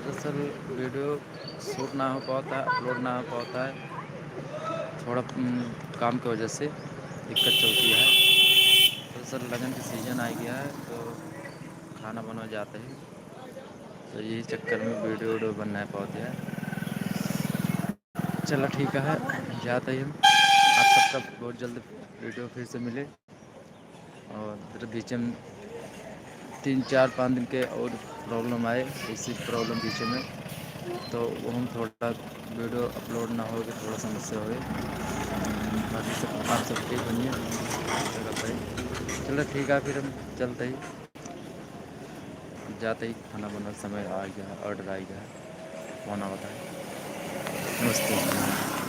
दरअसल video shoot ना हो पाता है, अपलोड ना हो पाता है, थोड़ा काम की वजह से दिक्कत चलती है। दरअसल लगन का सीज़न आ गया है तो खाना बनाना जाता ही, तो यही चक्कर में वीडियो बन नहीं पाते हैं। चलो ठीक है, जाते ही हम आप सबका बहुत जल्द वीडियो फिर से मिले। और फिर बीच में 3 4 5 दिन के और प्रॉब्लम आए, इसी प्रॉब्लम पीछे में तो वो हम थोड़ा वीडियो अपलोड ना हो के थोड़ा समस्या हुई। बाकी सब आप सब ठीक बनिए जगह पर। चलो ठीक है, फिर हम चलते ही जाते ही खाना बना समय आ गया है, ऑर्डर आ गया है, फोन आ रहा है। नमस्ते।